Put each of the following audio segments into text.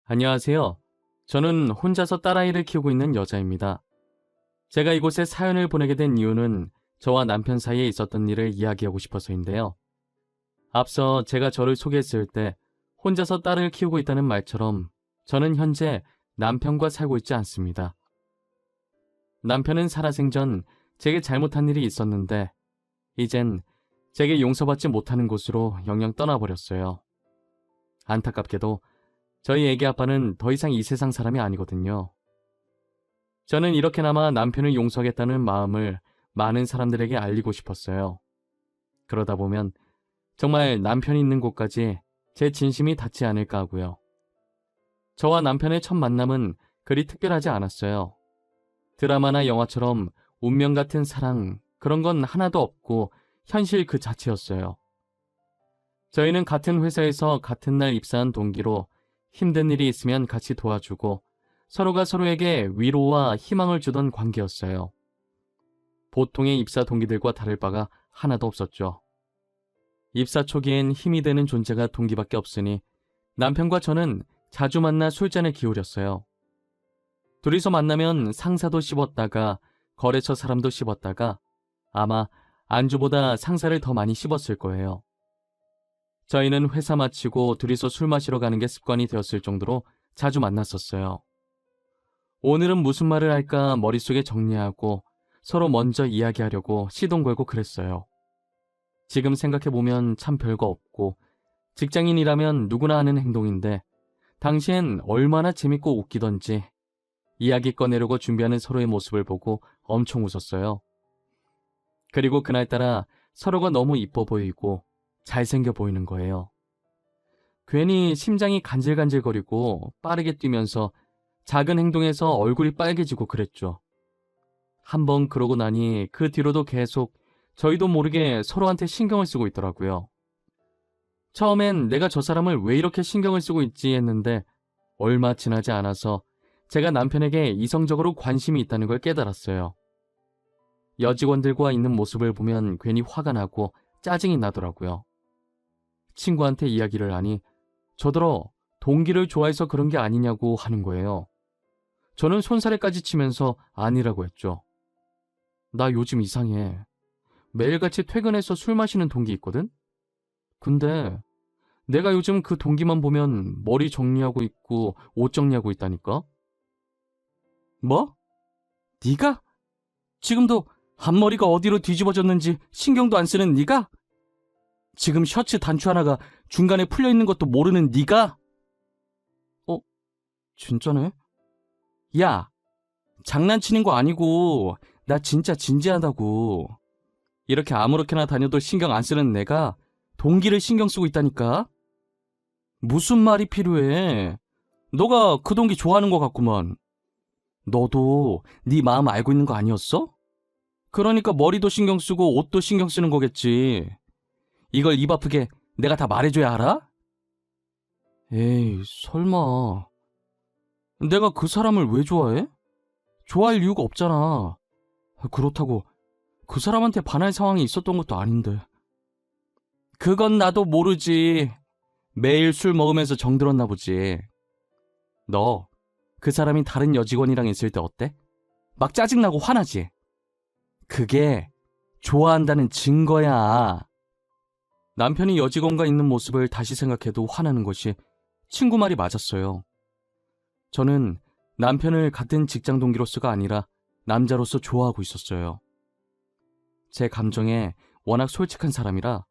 안녕하세요. 저는 혼자서 딸아이를 키우고 있는 여자입니다. 제가 이곳에 사연을 보내게 된 이유는 저와 남편 사이에 있었던 일을 이야기하고 싶어서인데요. 앞서 제가 저를 소개했을 때 혼자서 딸을 키우고 있다는 말처럼 저는 현재 남편과 살고 있지 않습니다. 남편은 살아생전 제게 잘못한 일이 있었는데 이젠 제게 용서받지 못하는 곳으로 영영 떠나버렸어요. 안타깝게도 저희 애기 아빠는 더 이상 이 세상 사람이 아니거든요. 저는 이렇게나마 남편을 용서하겠다는 마음을 많은 사람들에게 알리고 싶었어요. 그러다 보면 정말 남편이 있는 곳까지 제 진심이 닿지 않을까 하고요. 저와 남편의 첫 만남은 그리 특별하지 않았어요. 드라마나 영화처럼 운명 같은 사랑, 그런 건 하나도 없고 현실 그 자체였어요. 저희는 같은 회사에서 같은 날 입사한 동기로 힘든 일이 있으면 같이 도와주고 서로가 서로에게 위로와 희망을 주던 관계였어요. 보통의 입사 동기들과 다를 바가 하나도 없었죠. 입사 초기엔 힘이 되는 존재가 동기밖에 없으니 남편과 저는 자주 만나 술잔을 기울였어요. 둘이서 만나면 상사도 씹었다가 거래처 사람도 씹었다가 아마 안주보다 상사를 더 많이 씹었을 거예요. 저희는 회사 마치고 둘이서 술 마시러 가는 게 습관이 되었을 정도로 자주 만났었어요. 오늘은 무슨 말을 할까 머릿속에 정리하고 서로 먼저 이야기하려고 시동 걸고 그랬어요. 지금 생각해보면 참 별거 없고 직장인이라면 누구나 하는 행동인데 당시엔 얼마나 재밌고 웃기던지 이야기 꺼내려고 준비하는 서로의 모습을 보고 엄청 웃었어요. 그리고 그날따라 서로가 너무 이뻐 보이고 잘생겨 보이는 거예요. 괜히 심장이 간질간질거리고 빠르게 뛰면서 작은 행동에서 얼굴이 빨개지고 그랬죠. 한번 그러고 나니 그 뒤로도 계속 저희도 모르게 서로한테 신경을 쓰고 있더라고요. 처음엔 내가 저 사람을 왜 이렇게 신경을 쓰고 있지 했는데 얼마 지나지 않아서 제가 남편에게 이성적으로 관심이 있다는 걸 깨달았어요. 여직원들과 있는 모습을 보면 괜히 화가 나고 짜증이 나더라고요. 친구한테 이야기를 하니 저더러 동기를 좋아해서 그런 게 아니냐고 하는 거예요. 저는 손사래까지 치면서 아니라고 했죠. 나 요즘 이상해. 매일같이 퇴근해서 술 마시는 동기 있거든? 근데 내가 요즘 그 동기만 보면 머리 정리하고 있고 옷 정리하고 있다니까? 뭐? 네가? 지금도 앞머리가 어디로 뒤집어졌는지 신경도 안 쓰는 네가? 지금 셔츠 단추 하나가 중간에 풀려있는 것도 모르는 네가? 진짜네? 야, 장난치는 거 아니고 나 진짜 진지하다고. 이렇게 아무렇게나 다녀도 신경 안 쓰는 내가 동기를 신경 쓰고 있다니까? 무슨 말이 필요해? 너가 그 동기 좋아하는 것 같구만. 너도 네 마음 알고 있는 거 아니었어? 그러니까 머리도 신경 쓰고 옷도 신경 쓰는 거겠지. 이걸 입 아프게 내가 다 말해줘야 알아? 에이, 설마. 내가 그 사람을 왜 좋아해? 좋아할 이유가 없잖아. 그렇다고 그 사람한테 반할 상황이 있었던 것도 아닌데. 그건 나도 모르지. 매일 술 먹으면서 정들었나 보지. 너 그 사람이 다른 여직원이랑 있을 때 어때? 막 짜증나고 화나지? 그게 좋아한다는 증거야. 남편이 여직원과 있는 모습을 다시 생각해도 화나는 것이 친구 말이 맞았어요. 저는 남편을 같은 직장 동기로서가 아니라 남자로서 좋아하고 있었어요. 제 감정에 워낙 솔직한 사람이라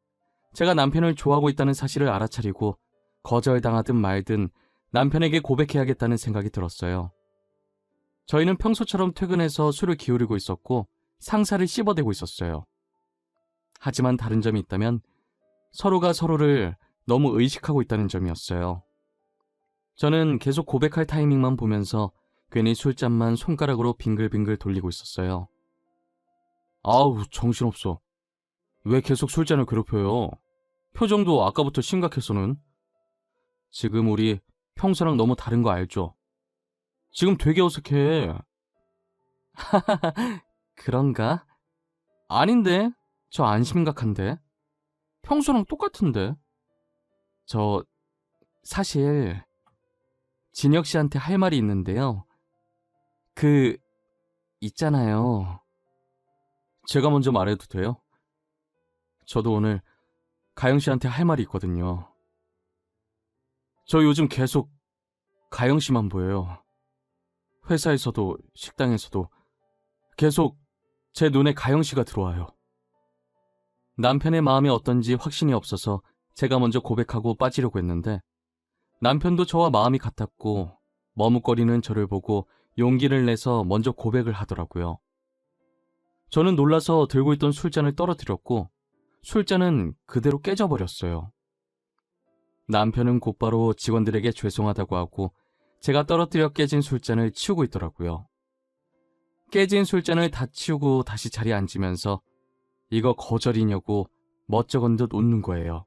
제가 남편을 좋아하고 있다는 사실을 알아차리고 거절당하든 말든 남편에게 고백해야겠다는 생각이 들었어요. 저희는 평소처럼 퇴근해서 술을 기울이고 있었고 상사를 씹어대고 있었어요. 하지만 다른 점이 있다면 서로가 서로를 너무 의식하고 있다는 점이었어요. 저는 계속 고백할 타이밍만 보면서 괜히 술잔만 손가락으로 빙글빙글 돌리고 있었어요. 아우, 정신없어. 왜 계속 술잔을 괴롭혀요? 표정도 아까부터 심각해서는. 지금 우리 평소랑 너무 다른 거 알죠? 지금 되게 어색해. 그런가? 아닌데? 저 안 심각한데? 평소랑 똑같은데? 저 사실 진혁 씨한테 할 말이 있는데요. 있잖아요. 제가 먼저 말해도 돼요? 저도 오늘 가영 씨한테 할 말이 있거든요. 저 요즘 계속 가영 씨만 보여요. 회사에서도 식당에서도 계속 제 눈에 가영 씨가 들어와요. 남편의 마음이 어떤지 확신이 없어서 제가 먼저 고백하고 빠지려고 했는데 남편도 저와 마음이 같았고 머뭇거리는 저를 보고 용기를 내서 먼저 고백을 하더라고요. 저는 놀라서 들고 있던 술잔을 떨어뜨렸고 술잔은 그대로 깨져버렸어요. 남편은 곧바로 직원들에게 죄송하다고 하고 제가 떨어뜨려 깨진 술잔을 치우고 있더라고요. 깨진 술잔을 다 치우고 다시 자리에 앉으면서 이거 거절이냐고 멋쩍은 듯 웃는 거예요.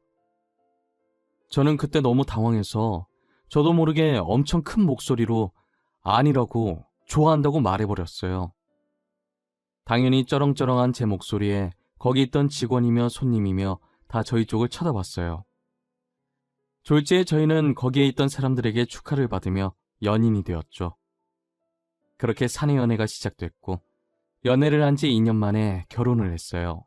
저는 그때 너무 당황해서 저도 모르게 엄청 큰 목소리로 아니라고 좋아한다고 말해버렸어요. 당연히 쩌렁쩌렁한 제 목소리에 거기 있던 직원이며 손님이며 다 저희 쪽을 쳐다봤어요. 졸지에 저희는 거기에 있던 사람들에게 축하를 받으며 연인이 되었죠. 그렇게 사내 연애가 시작됐고 연애를 한 지 2년 만에 결혼을 했어요.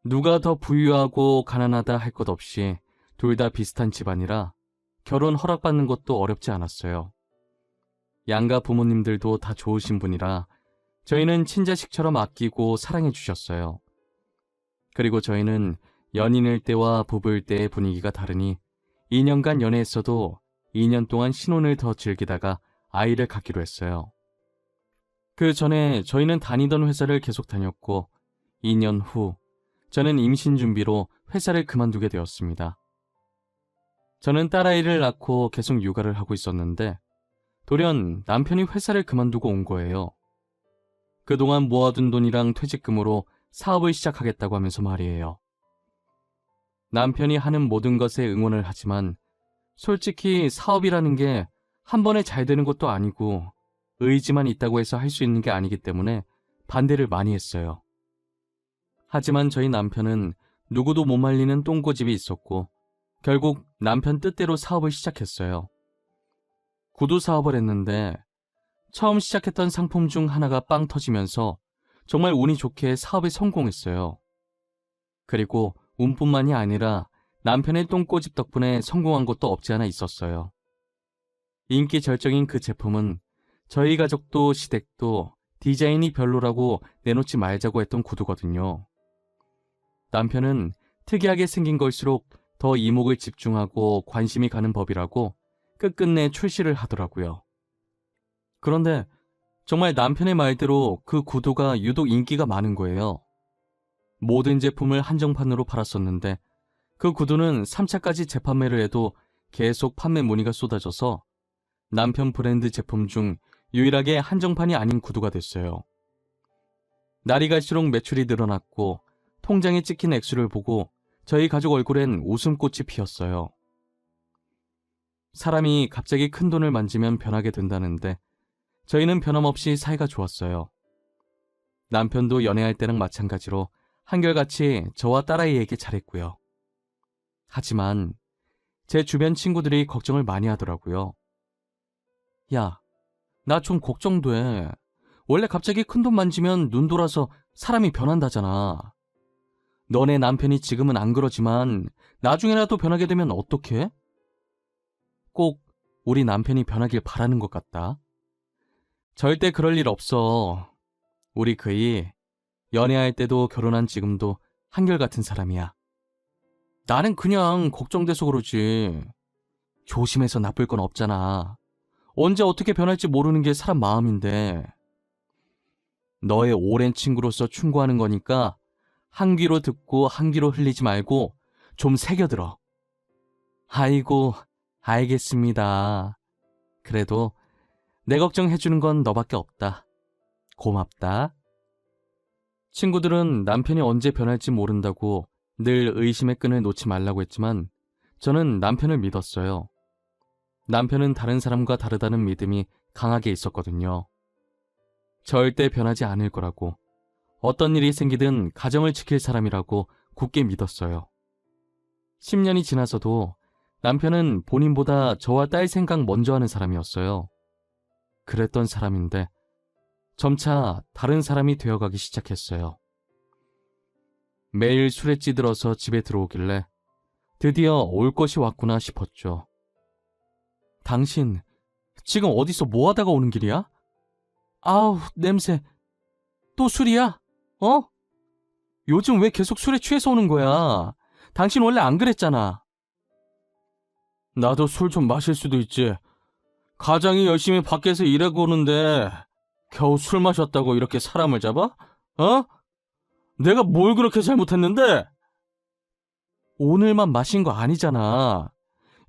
누가 더 부유하고 가난하다 할 것 없이 둘 다 비슷한 집안이라 결혼 허락받는 것도 어렵지 않았어요. 양가 부모님들도 다 좋으신 분이라 저희는 친자식처럼 아끼고 사랑해 주셨어요. 그리고 저희는 연인일 때와 부부일 때의 분위기가 다르니 2년간 연애했어도 2년 동안 신혼을 더 즐기다가 아이를 갖기로 했어요. 그 전에 저희는 다니던 회사를 계속 다녔고 2년 후 저는 임신 준비로 회사를 그만두게 되었습니다. 저는 딸아이를 낳고 계속 육아를 하고 있었는데 돌연 남편이 회사를 그만두고 온 거예요. 그동안 모아둔 돈이랑 퇴직금으로 사업을 시작하겠다고 하면서 말이에요. 남편이 하는 모든 것에 응원을 하지만 솔직히 사업이라는 게 한 번에 잘 되는 것도 아니고 의지만 있다고 해서 할 수 있는 게 아니기 때문에 반대를 많이 했어요. 하지만 저희 남편은 누구도 못 말리는 똥고집이 있었고 결국 남편 뜻대로 사업을 시작했어요. 구두 사업을 했는데 처음 시작했던 상품 중 하나가 빵 터지면서 정말 운이 좋게 사업에 성공했어요. 그리고 운뿐만이 아니라 남편의 똥꼬집 덕분에 성공한 것도 없지 않아 있었어요. 인기 절정인 그 제품은 저희 가족도 시댁도 디자인이 별로라고 내놓지 말자고 했던 구두거든요. 남편은 특이하게 생긴 걸수록 더 이목을 집중하고 관심이 가는 법이라고 끝끝내 출시를 하더라고요. 그런데 정말 남편의 말대로 그 구두가 유독 인기가 많은 거예요. 모든 제품을 한정판으로 팔았었는데 그 구두는 3차까지 재판매를 해도 계속 판매 문의가 쏟아져서 남편 브랜드 제품 중 유일하게 한정판이 아닌 구두가 됐어요. 날이 갈수록 매출이 늘어났고 통장에 찍힌 액수를 보고 저희 가족 얼굴엔 웃음꽃이 피었어요. 사람이 갑자기 큰 돈을 만지면 변하게 된다는데 저희는 변함없이 사이가 좋았어요. 남편도 연애할 때랑 마찬가지로 한결같이 저와 딸아이에게 잘했고요. 하지만 제 주변 친구들이 걱정을 많이 하더라고요. 야, 나 좀 걱정돼. 원래 갑자기 큰돈 만지면 눈 돌아서 사람이 변한다잖아. 너네 남편이 지금은 안 그러지만 나중에라도 변하게 되면 어떡해? 꼭 우리 남편이 변하길 바라는 것 같다. 절대 그럴 일 없어. 우리 그이 연애할 때도 결혼한 지금도 한결같은 사람이야. 나는 그냥 걱정돼서 그러지. 조심해서 나쁠 건 없잖아. 언제 어떻게 변할지 모르는 게 사람 마음인데. 너의 오랜 친구로서 충고하는 거니까 한 귀로 듣고 한 귀로 흘리지 말고 좀 새겨들어. 아이고, 알겠습니다. 그래도 내 걱정해주는 건 너밖에 없다. 고맙다. 친구들은 남편이 언제 변할지 모른다고 늘 의심의 끈을 놓지 말라고 했지만 저는 남편을 믿었어요. 남편은 다른 사람과 다르다는 믿음이 강하게 있었거든요. 절대 변하지 않을 거라고, 어떤 일이 생기든 가정을 지킬 사람이라고 굳게 믿었어요. 10년이 지나서도 남편은 본인보다 저와 딸 생각 먼저 하는 사람이었어요. 그랬던 사람인데 점차 다른 사람이 되어가기 시작했어요. 매일 술에 찌들어서 집에 들어오길래 드디어 올 것이 왔구나 싶었죠. 당신 지금 어디서 뭐 하다가 오는 길이야? 아우, 냄새. 또 술이야? 어? 요즘 왜 계속 술에 취해서 오는 거야? 당신 원래 안 그랬잖아. 나도 술 좀 마실 수도 있지. 가장이 열심히 밖에서 일하고 오는데 겨우 술 마셨다고 이렇게 사람을 잡아? 어? 내가 뭘 그렇게 잘못했는데? 오늘만 마신 거 아니잖아.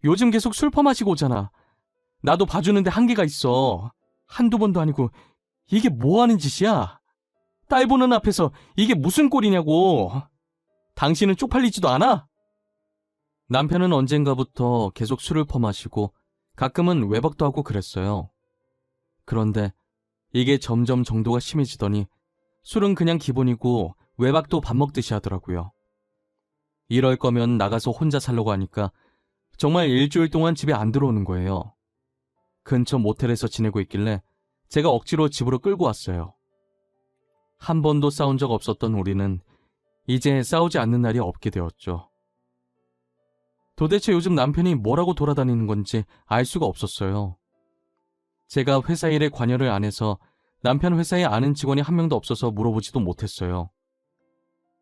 요즘 계속 술 퍼마시고 오잖아. 나도 봐주는데 한계가 있어. 한두 번도 아니고 이게 뭐 하는 짓이야? 딸 보는 앞에서 이게 무슨 꼴이냐고. 당신은 쪽팔리지도 않아? 남편은 언젠가부터 계속 술을 퍼마시고 가끔은 외박도 하고 그랬어요. 그런데 이게 점점 정도가 심해지더니 술은 그냥 기본이고 외박도 밥 먹듯이 하더라고요. 이럴 거면 나가서 혼자 살려고 하니까 정말 일주일 동안 집에 안 들어오는 거예요. 근처 모텔에서 지내고 있길래 제가 억지로 집으로 끌고 왔어요. 한 번도 싸운 적 없었던 우리는 이제 싸우지 않는 날이 없게 되었죠. 도대체 요즘 남편이 뭐라고 돌아다니는 건지 알 수가 없었어요. 제가 회사 일에 관여를 안 해서 남편 회사에 아는 직원이 한 명도 없어서 물어보지도 못했어요.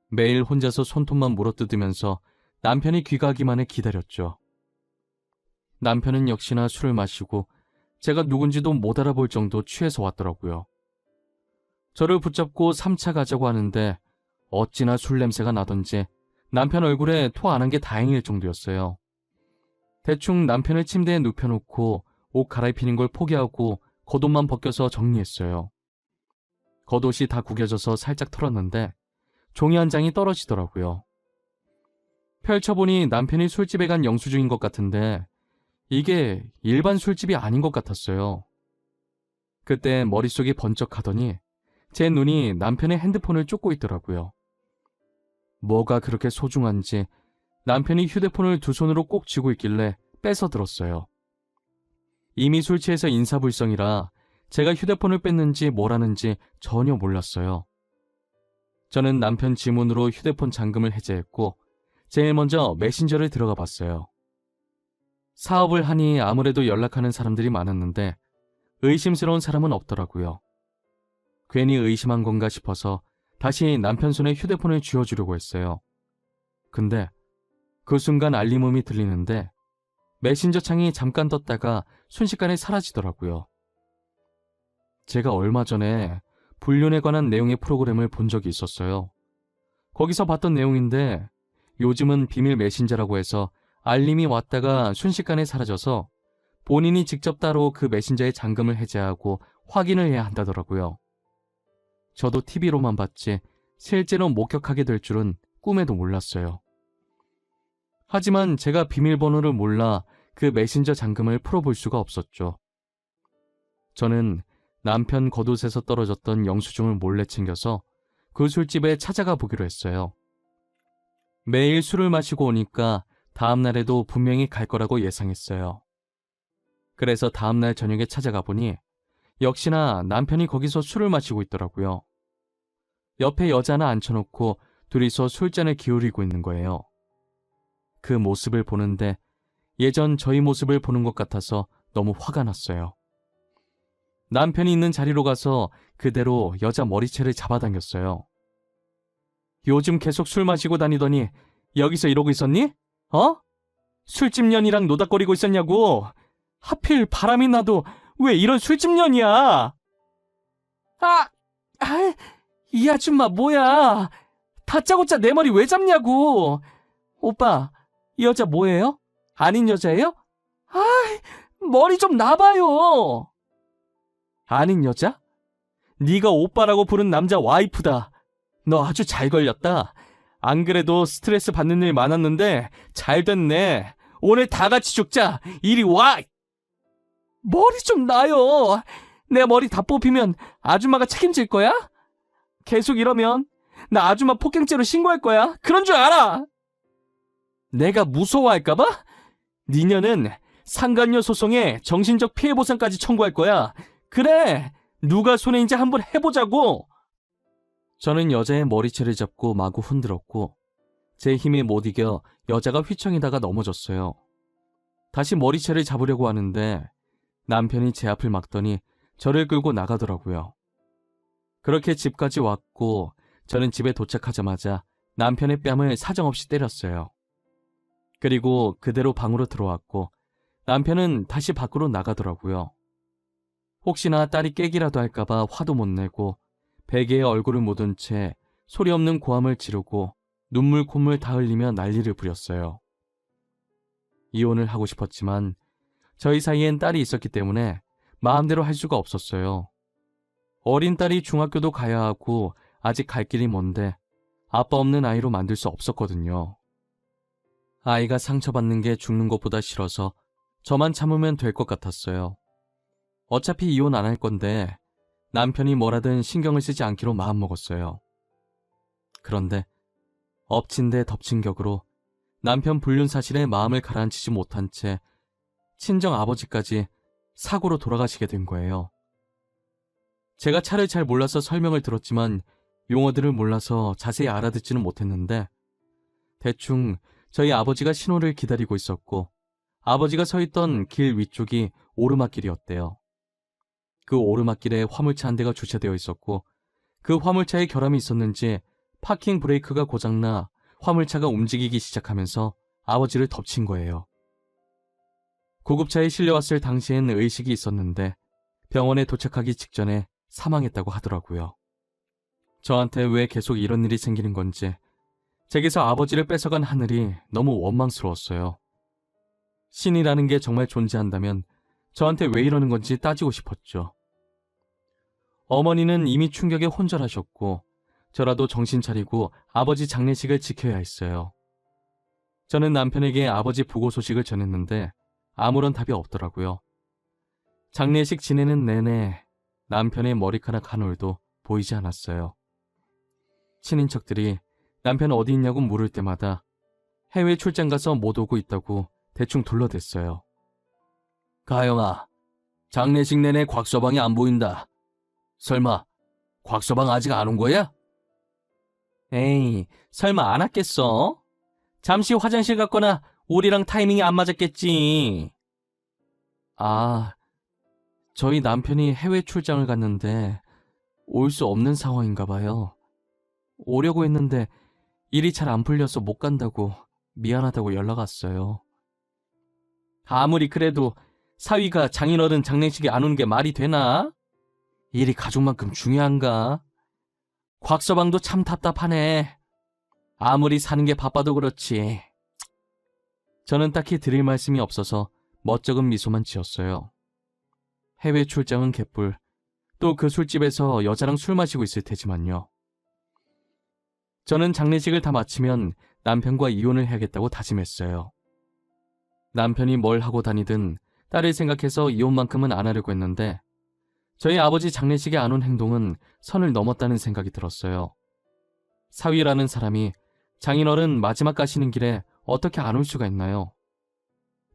매일 혼자서 손톱만 물어뜯으면서 남편이 귀가하기만을 기다렸죠. 남편은 역시나 술을 마시고 제가 누군지도 못 알아볼 정도 취해서 왔더라고요. 저를 붙잡고 3차 가자고 하는데 어찌나 술 냄새가 나던지 남편 얼굴에 토 안 한 게 다행일 정도였어요. 대충 남편을 침대에 눕혀놓고 옷 갈아입히는 걸 포기하고 겉옷만 벗겨서 정리했어요. 겉옷이 다 구겨져서 살짝 털었는데 종이 한 장이 떨어지더라고요. 펼쳐보니 남편이 술집에 간 영수증인 것 같은데 이게 일반 술집이 아닌 것 같았어요. 그때 머릿속이 번쩍하더니 제 눈이 남편의 핸드폰을 쫓고 있더라고요. 뭐가 그렇게 소중한지 남편이 휴대폰을 두 손으로 꼭 쥐고 있길래 뺏어 들었어요. 이미 술 취해서 인사불성이라 제가 휴대폰을 뺐는지 뭘 하는지 전혀 몰랐어요. 저는 남편 지문으로 휴대폰 잠금을 해제했고 제일 먼저 메신저를 들어가 봤어요. 사업을 하니 아무래도 연락하는 사람들이 많았는데 의심스러운 사람은 없더라고요. 괜히 의심한 건가 싶어서 다시 남편 손에 휴대폰을 쥐어주려고 했어요. 근데 그 순간 알림음이 들리는데 메신저 창이 잠깐 떴다가 순식간에 사라지더라고요. 제가 얼마 전에 불륜에 관한 내용의 프로그램을 본 적이 있었어요. 거기서 봤던 내용인데 요즘은 비밀 메신저라고 해서 알림이 왔다가 순식간에 사라져서 본인이 직접 따로 그 메신저의 잠금을 해제하고 확인을 해야 한다더라고요. 저도 TV로만 봤지 실제로 목격하게 될 줄은 꿈에도 몰랐어요. 하지만 제가 비밀번호를 몰라 그 메신저 잠금을 풀어볼 수가 없었죠. 저는 남편 겉옷에서 떨어졌던 영수증을 몰래 챙겨서 그 술집에 찾아가 보기로 했어요. 매일 술을 마시고 오니까 다음날에도 분명히 갈 거라고 예상했어요. 그래서 다음날 저녁에 찾아가 보니 역시나 남편이 거기서 술을 마시고 있더라고요. 옆에 여자 하나 앉혀놓고 둘이서 술잔을 기울이고 있는 거예요. 그 모습을 보는데 예전 저희 모습을 보는 것 같아서 너무 화가 났어요. 남편이 있는 자리로 가서 그대로 여자 머리채를 잡아당겼어요. 요즘 계속 술 마시고 다니더니 여기서 이러고 있었니? 어? 술집 년이랑 노닥거리고 있었냐고. 하필 바람이 나도 왜 이런 술집 년이야? 이 아줌마 뭐야? 다짜고짜 내 머리 왜 잡냐고. 오빠, 이 여자 뭐예요? 아닌 여자예요? 머리 좀 놔봐요. 아닌 여자? 네가 오빠라고 부른 남자 와이프다. 너 아주 잘 걸렸다. 안 그래도 스트레스 받는 일 많았는데 잘 됐네. 오늘 다 같이 죽자. 이리 와. 머리 좀 놔요. 내 머리 다 뽑히면 아줌마가 책임질 거야? 계속 이러면 나 아줌마 폭행죄로 신고할 거야. 그런 줄 알아. 내가 무서워할까봐? 니녀는 상간녀 소송에 정신적 피해 보상까지 청구할 거야. 그래! 누가 손해인지 한번 해보자고! 저는 여자의 머리채를 잡고 마구 흔들었고 제 힘이 못 이겨 여자가 휘청이다가 넘어졌어요. 다시 머리채를 잡으려고 하는데 남편이 제 앞을 막더니 저를 끌고 나가더라고요. 그렇게 집까지 왔고 저는 집에 도착하자마자 남편의 뺨을 사정없이 때렸어요. 그리고 그대로 방으로 들어왔고 남편은 다시 밖으로 나가더라고요. 혹시나 딸이 깨기라도 할까봐 화도 못 내고 베개에 얼굴을 묻은 채 소리 없는 고함을 지르고 눈물 콧물 다 흘리며 난리를 부렸어요. 이혼을 하고 싶었지만 저희 사이엔 딸이 있었기 때문에 마음대로 할 수가 없었어요. 어린 딸이 중학교도 가야 하고 아직 갈 길이 먼데 아빠 없는 아이로 만들 수 없었거든요. 아이가 상처받는 게 죽는 것보다 싫어서 저만 참으면 될 것 같았어요. 어차피 이혼 안 할 건데 남편이 뭐라든 신경을 쓰지 않기로 마음먹었어요. 그런데 엎친 데 덮친 격으로 남편 불륜 사실에 마음을 가라앉히지 못한 채 친정 아버지까지 사고로 돌아가시게 된 거예요. 제가 차를 잘 몰라서 설명을 들었지만 용어들을 몰라서 자세히 알아듣지는 못했는데 대충 저희 아버지가 신호를 기다리고 있었고 아버지가 서 있던 길 위쪽이 오르막길이었대요. 그 오르막길에 화물차 한 대가 주차되어 있었고 그 화물차에 결함이 있었는지 파킹 브레이크가 고장나 화물차가 움직이기 시작하면서 아버지를 덮친 거예요. 구급차에 실려왔을 당시엔 의식이 있었는데 병원에 도착하기 직전에 사망했다고 하더라고요. 저한테 왜 계속 이런 일이 생기는 건지 제게서 아버지를 뺏어간 하늘이 너무 원망스러웠어요. 신이라는 게 정말 존재한다면 저한테 왜 이러는 건지 따지고 싶었죠. 어머니는 이미 충격에 혼절하셨고 저라도 정신 차리고 아버지 장례식을 지켜야 했어요. 저는 남편에게 아버지 부고 소식을 전했는데 아무런 답이 없더라고요. 장례식 지내는 내내 남편의 머리카락 한 올도 보이지 않았어요. 친인척들이 남편 어디 있냐고 물을 때마다 해외 출장 가서 못 오고 있다고 대충 둘러댔어요. 가영아, 장례식 내내 곽서방이 안 보인다. 설마 곽서방 아직 안 온 거야? 에이, 설마 안 왔겠어? 잠시 화장실 갔거나 우리랑 타이밍이 안 맞았겠지. 아, 저희 남편이 해외 출장을 갔는데 올 수 없는 상황인가 봐요. 오려고 했는데 일이 잘 안 풀려서 못 간다고 미안하다고 연락 왔어요. 아무리 그래도 사위가 장인어른 장례식에 안 오는 게 말이 되나? 일이 가족만큼 중요한가? 곽서방도 참 답답하네. 아무리 사는 게 바빠도 그렇지. 저는 딱히 드릴 말씀이 없어서 멋쩍은 미소만 지었어요. 해외 출장은 개뿔. 또 그 술집에서 여자랑 술 마시고 있을 테지만요. 저는 장례식을 다 마치면 남편과 이혼을 해야겠다고 다짐했어요. 남편이 뭘 하고 다니든 딸을 생각해서 이혼만큼은 안 하려고 했는데 저희 아버지 장례식에 안 온 행동은 선을 넘었다는 생각이 들었어요. 사위라는 사람이 장인어른 마지막 가시는 길에 어떻게 안 올 수가 있나요?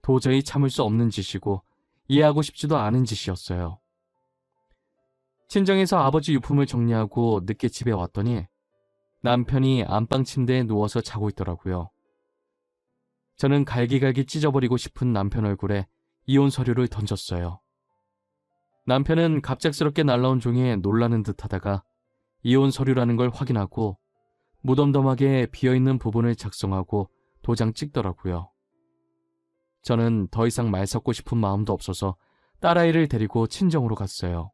도저히 참을 수 없는 짓이고 이해하고 싶지도 않은 짓이었어요. 친정에서 아버지 유품을 정리하고 늦게 집에 왔더니 남편이 안방 침대에 누워서 자고 있더라고요. 저는 갈기갈기 찢어버리고 싶은 남편 얼굴에 이혼 서류를 던졌어요. 남편은 갑작스럽게 날라온 종이에 놀라는 듯 하다가 이혼 서류라는 걸 확인하고 무덤덤하게 비어있는 부분을 작성하고 도장 찍더라고요. 저는 더 이상 말 섞고 싶은 마음도 없어서 딸아이를 데리고 친정으로 갔어요.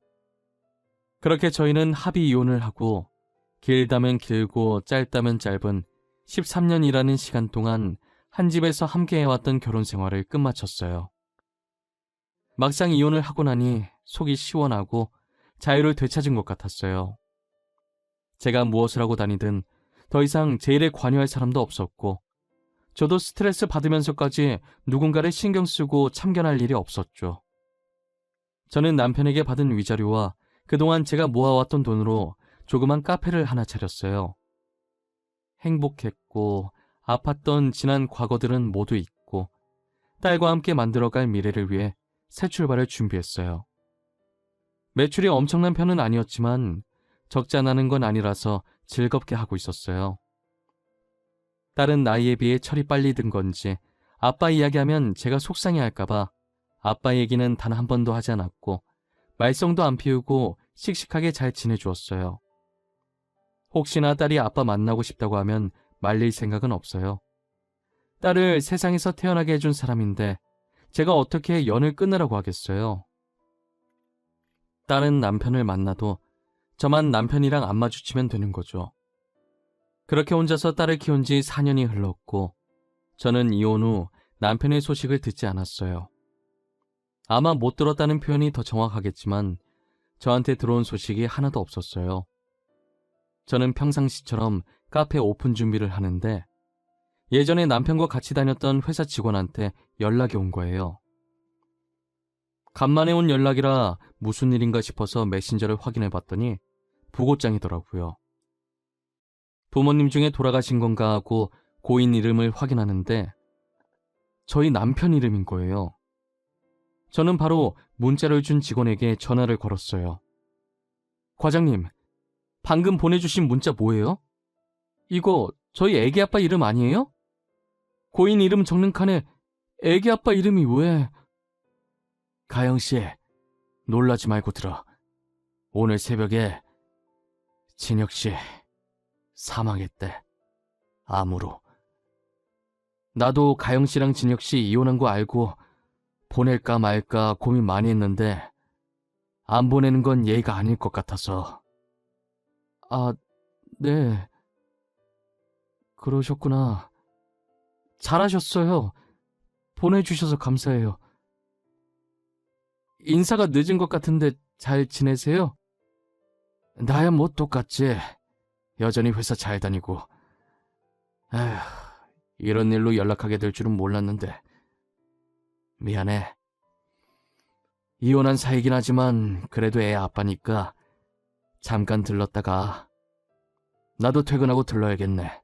그렇게 저희는 합의 이혼을 하고 길다면 길고 짧다면 짧은 13년이라는 시간 동안 한 집에서 함께 해왔던 결혼 생활을 끝마쳤어요. 막상 이혼을 하고 나니 속이 시원하고 자유를 되찾은 것 같았어요. 제가 무엇을 하고 다니든 더 이상 제 일에 관여할 사람도 없었고 저도 스트레스 받으면서까지 누군가를 신경 쓰고 참견할 일이 없었죠. 저는 남편에게 받은 위자료와 그동안 제가 모아왔던 돈으로 조그만 카페를 하나 차렸어요. 행복했고 아팠던 지난 과거들은 모두 잊고 딸과 함께 만들어갈 미래를 위해 새 출발을 준비했어요. 매출이 엄청난 편은 아니었지만 적지 않은 건 아니라서 즐겁게 하고 있었어요. 딸은 나이에 비해 철이 빨리 든 건지 아빠 이야기하면 제가 속상해할까봐 아빠 얘기는 단 한 번도 하지 않았고 말썽도 안 피우고 씩씩하게 잘 지내주었어요. 혹시나 딸이 아빠 만나고 싶다고 하면 말릴 생각은 없어요. 딸을 세상에서 태어나게 해준 사람인데 제가 어떻게 연을 끊으라고 하겠어요. 딸은 남편을 만나도 저만 남편이랑 안 마주치면 되는 거죠. 그렇게 혼자서 딸을 키운 지 4년이 흘렀고 저는 이혼 후 남편의 소식을 듣지 않았어요. 아마 못 들었다는 표현이 더 정확하겠지만 저한테 들어온 소식이 하나도 없었어요. 저는 평상시처럼 카페 오픈 준비를 하는데 예전에 남편과 같이 다녔던 회사 직원한테 연락이 온 거예요. 간만에 온 연락이라 무슨 일인가 싶어서 메신저를 확인해 봤더니 부고장이더라고요. 부모님 중에 돌아가신 건가 하고 고인 이름을 확인하는데 저희 남편 이름인 거예요. 저는 바로 문자를 준 직원에게 전화를 걸었어요. 과장님, 방금 보내주신 문자 뭐예요? 이거 저희 애기 아빠 이름 아니에요? 고인 이름 적는 칸에 애기 아빠 이름이 왜... 가영씨, 놀라지 말고 들어. 오늘 새벽에 진혁씨 사망했대. 암으로. 나도 가영씨랑 진혁씨 이혼한 거 알고 보낼까 말까 고민 많이 했는데 안 보내는 건 예의가 아닐 것 같아서. 아, 네. 그러셨구나. 잘하셨어요. 보내주셔서 감사해요. 인사가 늦은 것 같은데 잘 지내세요? 나야 뭐 똑같지. 여전히 회사 잘 다니고. 에휴, 이런 일로 연락하게 될 줄은 몰랐는데. 미안해. 이혼한 사이긴 하지만 그래도 애 아빠니까 잠깐 들렀다가 나도 퇴근하고 들러야겠네.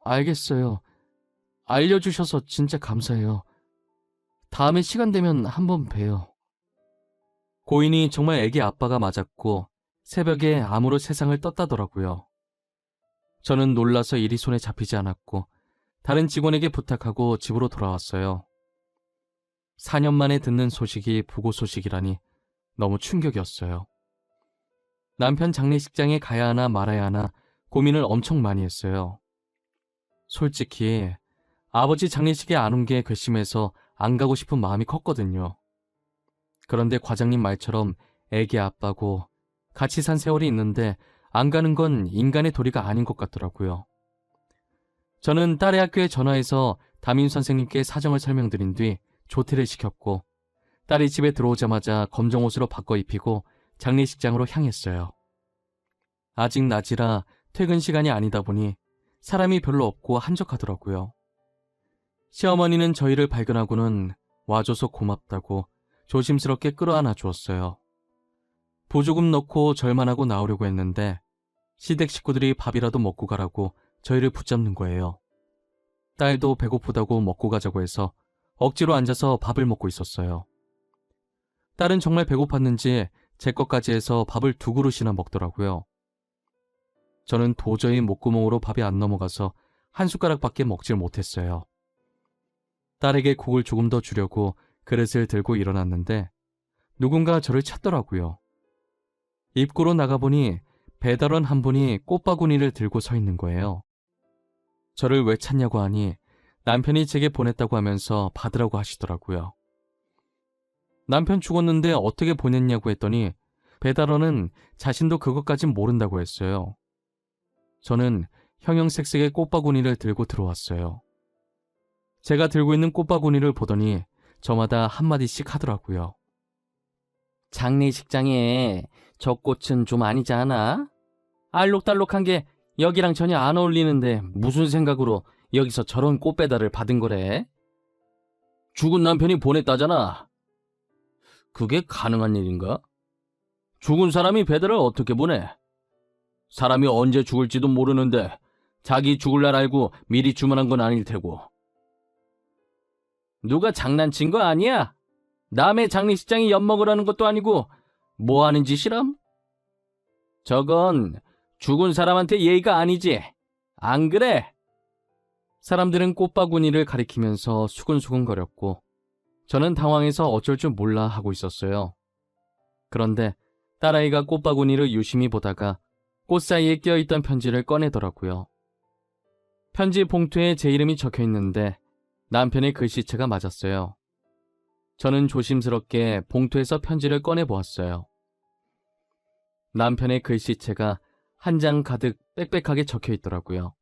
알겠어요. 알려주셔서 진짜 감사해요. 다음에 시간 되면 한번 봬요. 고인이 정말 애기 아빠가 맞았고 새벽에 암으로 세상을 떴다더라고요. 저는 놀라서 일이 손에 잡히지 않았고 다른 직원에게 부탁하고 집으로 돌아왔어요. 4년 만에 듣는 소식이 부고 소식이라니 너무 충격이었어요. 남편 장례식장에 가야 하나 말아야 하나 고민을 엄청 많이 했어요. 솔직히 아버지 장례식에 안 온 게 괘씸해서 안 가고 싶은 마음이 컸거든요. 그런데 과장님 말처럼 애기 아빠고 같이 산 세월이 있는데 안 가는 건 인간의 도리가 아닌 것 같더라고요. 저는 딸의 학교에 전화해서 담임 선생님께 사정을 설명드린 뒤 조퇴를 시켰고 딸이 집에 들어오자마자 검정 옷으로 바꿔 입히고 장례식장으로 향했어요. 아직 낮이라 퇴근 시간이 아니다 보니 사람이 별로 없고 한적하더라고요. 시어머니는 저희를 발견하고는 와줘서 고맙다고 조심스럽게 끌어안아 주었어요. 보조금 넣고 절만하고 나오려고 했는데 시댁 식구들이 밥이라도 먹고 가라고 저희를 붙잡는 거예요. 딸도 배고프다고 먹고 가자고 해서 억지로 앉아서 밥을 먹고 있었어요. 딸은 정말 배고팠는지 제 것까지 해서 밥을 2그릇이나 먹더라고요. 저는 도저히 목구멍으로 밥이 안 넘어가서 한 숟가락밖에 먹질 못했어요. 딸에게 국을 조금 더 주려고 그릇을 들고 일어났는데 누군가 저를 찾더라고요. 입구로 나가보니 배달원 한 분이 꽃바구니를 들고 서 있는 거예요. 저를 왜 찾냐고 하니 남편이 제게 보냈다고 하면서 받으라고 하시더라고요. 남편 죽었는데 어떻게 보냈냐고 했더니 배달원은 자신도 그것까진 모른다고 했어요. 저는 형형색색의 꽃바구니를 들고 들어왔어요. 제가 들고 있는 꽃바구니를 보더니 저마다 한마디씩 하더라고요. 장례식장에 저 꽃은 좀 아니지 않아? 알록달록한 게 여기랑 전혀 안 어울리는데 무슨 생각으로 여기서 저런 꽃 배달을 받은 거래? 죽은 남편이 보냈다잖아. 그게 가능한 일인가? 죽은 사람이 배달을 어떻게 보내? 사람이 언제 죽을지도 모르는데 자기 죽을 날 알고 미리 주문한 건 아닐 테고. 누가 장난친 거 아니야? 남의 장례식장에 엿먹으라는 것도 아니고 뭐 하는 짓이람? 저건 죽은 사람한테 예의가 아니지. 안 그래? 사람들은 꽃바구니를 가리키면서 수근수근거렸고 저는 당황해서 어쩔 줄 몰라 하고 있었어요. 그런데 딸아이가 꽃바구니를 유심히 보다가 꽃 사이에 껴있던 편지를 꺼내더라고요. 편지 봉투에 제 이름이 적혀 있는데 남편의 글씨체가 맞았어요. 저는 조심스럽게 봉투에서 편지를 꺼내보았어요. 남편의 글씨체가 한 장 가득 빽빽하게 적혀 있더라고요.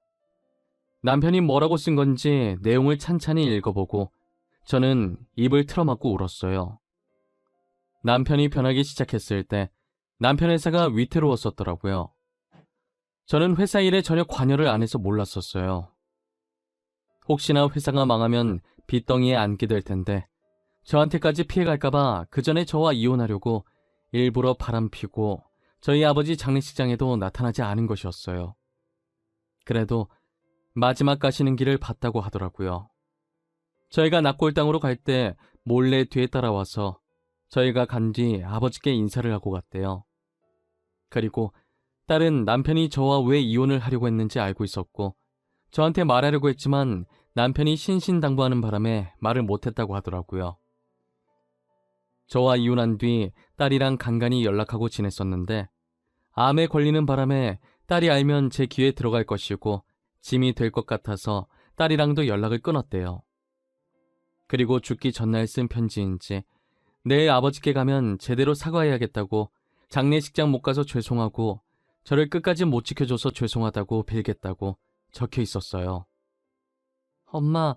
남편이 뭐라고 쓴 건지 내용을 찬찬히 읽어보고 저는 입을 틀어막고 울었어요. 남편이 변하기 시작했을 때 남편 회사가 위태로웠었더라고요. 저는 회사 일에 전혀 관여를 안 해서 몰랐었어요. 혹시나 회사가 망하면 빚덩이에 앉게 될 텐데 저한테까지 피해갈까봐 그 전에 저와 이혼하려고 일부러 바람피고 저희 아버지 장례식장에도 나타나지 않은 것이었어요. 그래도 마지막 가시는 길을 봤다고 하더라고요. 저희가 납골당으로 갈 때 몰래 뒤에 따라와서 저희가 간 뒤 아버지께 인사를 하고 갔대요. 그리고 딸은 남편이 저와 왜 이혼을 하려고 했는지 알고 있었고 저한테 말하려고 했지만 남편이 신신당부하는 바람에 말을 못했다고 하더라고요. 저와 이혼한 뒤 딸이랑 간간히 연락하고 지냈었는데 암에 걸리는 바람에 딸이 알면 제 귀에 들어갈 것이고 짐이 될 것 같아서 딸이랑도 연락을 끊었대요. 그리고 죽기 전날 쓴 편지인지 내일 아버지께 가면 제대로 사과해야겠다고 장례식장 못 가서 죄송하고 저를 끝까지 못 지켜줘서 죄송하다고 빌겠다고 적혀 있었어요. 엄마,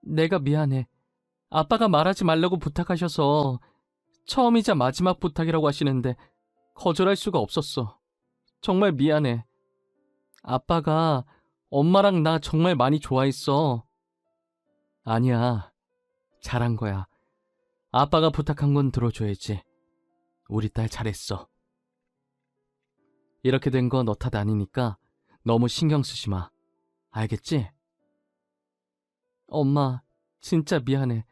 내가 미안해. 아빠가 말하지 말라고 부탁하셔서 처음이자 마지막 부탁이라고 하시는데 거절할 수가 없었어. 정말 미안해. 아빠가 엄마랑 나 정말 많이 좋아했어. 아니야, 잘한 거야. 아빠가 부탁한 건 들어줘야지. 우리 딸 잘했어. 이렇게 된 거 너 탓 아니니까 너무 신경 쓰지 마. 알겠지? 엄마, 진짜 미안해.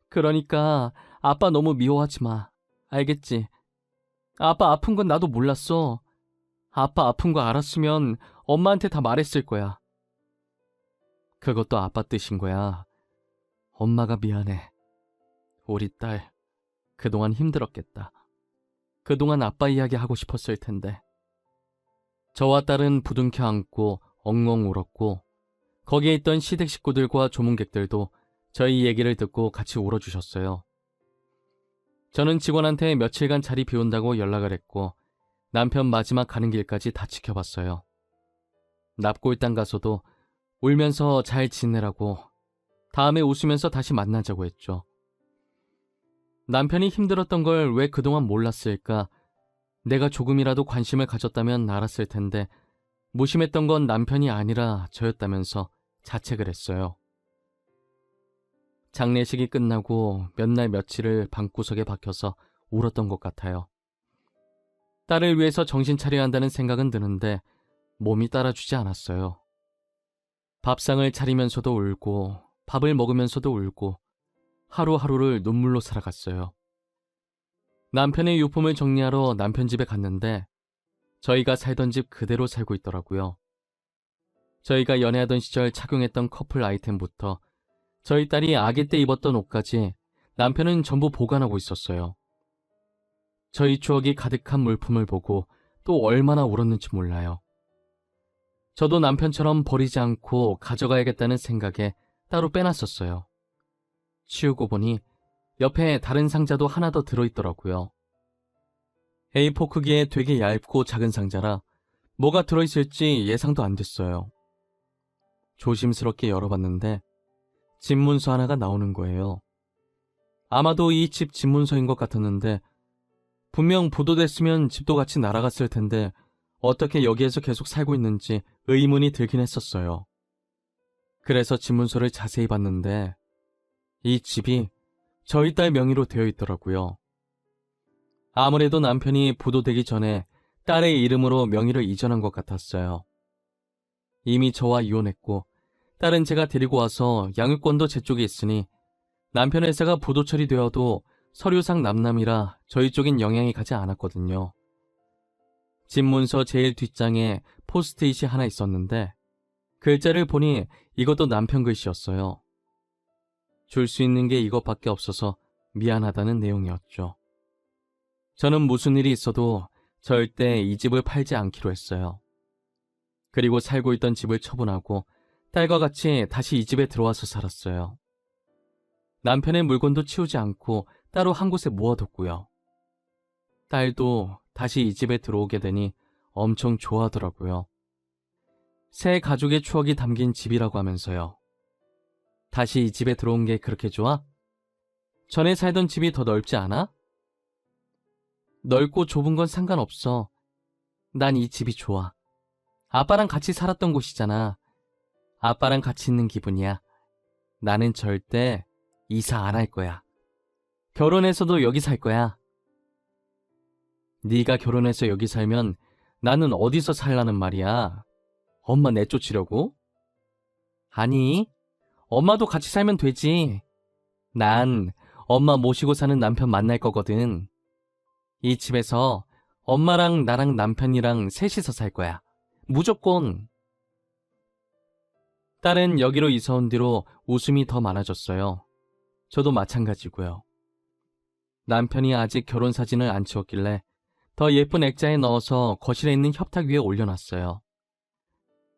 그러니까 아빠 너무 미워하지 마. 알겠지? 아빠 아픈 건 나도 몰랐어. 아빠 아픈 거 알았으면 엄마한테 다 말했을 거야. 그것도 아빠 뜻인 거야. 엄마가 미안해. 우리 딸 그동안 힘들었겠다. 그동안 아빠 이야기 하고 싶었을 텐데. 저와 딸은 부둥켜 안고 엉엉 울었고 거기에 있던 시댁 식구들과 조문객들도 저희 얘기를 듣고 같이 울어주셨어요. 저는 직원한테 며칠간 자리 비운다고 연락을 했고 남편 마지막 가는 길까지 다 지켜봤어요. 납골당 가서도 울면서 잘 지내라고 다음에 웃으면서 다시 만나자고 했죠. 남편이 힘들었던 걸 왜 그동안 몰랐을까? 내가 조금이라도 관심을 가졌다면 알았을 텐데 무심했던 건 남편이 아니라 저였다면서 자책을 했어요. 장례식이 끝나고 몇 날 며칠을 방구석에 박혀서 울었던 것 같아요. 딸을 위해서 정신 차려야 한다는 생각은 드는데 몸이 따라주지 않았어요. 밥상을 차리면서도 울고 밥을 먹으면서도 울고 하루하루를 눈물로 살아갔어요. 남편의 유품을 정리하러 남편 집에 갔는데 저희가 살던 집 그대로 살고 있더라고요. 저희가 연애하던 시절 착용했던 커플 아이템부터 저희 딸이 아기 때 입었던 옷까지 남편은 전부 보관하고 있었어요. 저희 추억이 가득한 물품을 보고 또 얼마나 울었는지 몰라요. 저도 남편처럼 버리지 않고 가져가야겠다는 생각에 따로 빼놨었어요. 치우고 보니 옆에 다른 상자도 하나 더 들어있더라고요. A4 크기의 되게 얇고 작은 상자라 뭐가 들어있을지 예상도 안 됐어요. 조심스럽게 열어봤는데 집문서 하나가 나오는 거예요. 아마도 이 집 집문서인 것 같았는데 분명 부도됐으면 집도 같이 날아갔을 텐데 어떻게 여기에서 계속 살고 있는지 의문이 들긴 했었어요. 그래서 집문서를 자세히 봤는데 이 집이 저희 딸 명의로 되어 있더라고요. 아무래도 남편이 부도되기 전에 딸의 이름으로 명의를 이전한 것 같았어요. 이미 저와 이혼했고 딸은 제가 데리고 와서 양육권도 제 쪽에 있으니 남편 회사가 부도 처리되어도 서류상 남남이라 저희 쪽엔 영향이 가지 않았거든요. 집 문서 제일 뒷장에 포스트잇이 하나 있었는데 글자를 보니 이것도 남편 글씨였어요. 줄 수 있는 게 이것밖에 없어서 미안하다는 내용이었죠. 저는 무슨 일이 있어도 절대 이 집을 팔지 않기로 했어요. 그리고 살고 있던 집을 처분하고 딸과 같이 다시 이 집에 들어와서 살았어요. 남편의 물건도 치우지 않고 따로 한 곳에 모아뒀고요. 딸도 다시 이 집에 들어오게 되니 엄청 좋아하더라고요. 새 가족의 추억이 담긴 집이라고 하면서요. 다시 이 집에 들어온 게 그렇게 좋아? 전에 살던 집이 더 넓지 않아? 넓고 좁은 건 상관없어. 난 이 집이 좋아. 아빠랑 같이 살았던 곳이잖아. 아빠랑 같이 있는 기분이야. 나는 절대 이사 안 할 거야. 결혼해서도 여기 살 거야. 네가 결혼해서 여기 살면 나는 어디서 살라는 말이야? 엄마 내쫓으려고? 아니, 엄마도 같이 살면 되지. 난 엄마 모시고 사는 남편 만날 거거든. 이 집에서 엄마랑 나랑 남편이랑 셋이서 살 거야. 무조건. 딸은 여기로 이사 온 뒤로 웃음이 더 많아졌어요. 저도 마찬가지고요. 남편이 아직 결혼 사진을 안 치웠길래 더 예쁜 액자에 넣어서 거실에 있는 협탁 위에 올려놨어요.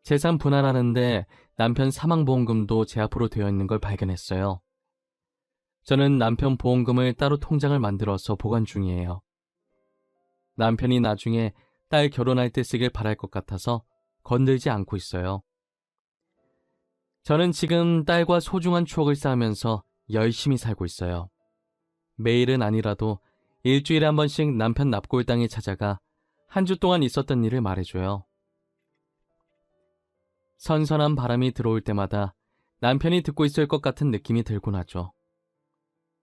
재산 분할하는데 남편 사망보험금도 제 앞으로 되어 있는 걸 발견했어요. 저는 남편 보험금을 따로 통장을 만들어서 보관 중이에요. 남편이 나중에 딸 결혼할 때 쓰길 바랄 것 같아서 건들지 않고 있어요. 저는 지금 딸과 소중한 추억을 쌓으면서 열심히 살고 있어요. 매일은 아니라도 일주일에 한 번씩 남편 납골당에 찾아가 한 주 동안 있었던 일을 말해줘요. 선선한 바람이 들어올 때마다 남편이 듣고 있을 것 같은 느낌이 들곤 하죠.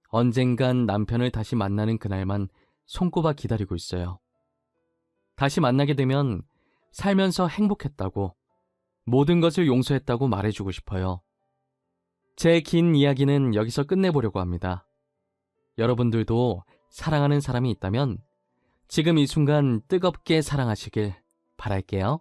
언젠간 남편을 다시 만나는 그날만 손꼽아 기다리고 있어요. 다시 만나게 되면 살면서 행복했다고, 모든 것을 용서했다고 말해주고 싶어요. 제 긴 이야기는 여기서 끝내보려고 합니다. 여러분들도 사랑하는 사람이 있다면 지금 이 순간 뜨겁게 사랑하시길 바랄게요.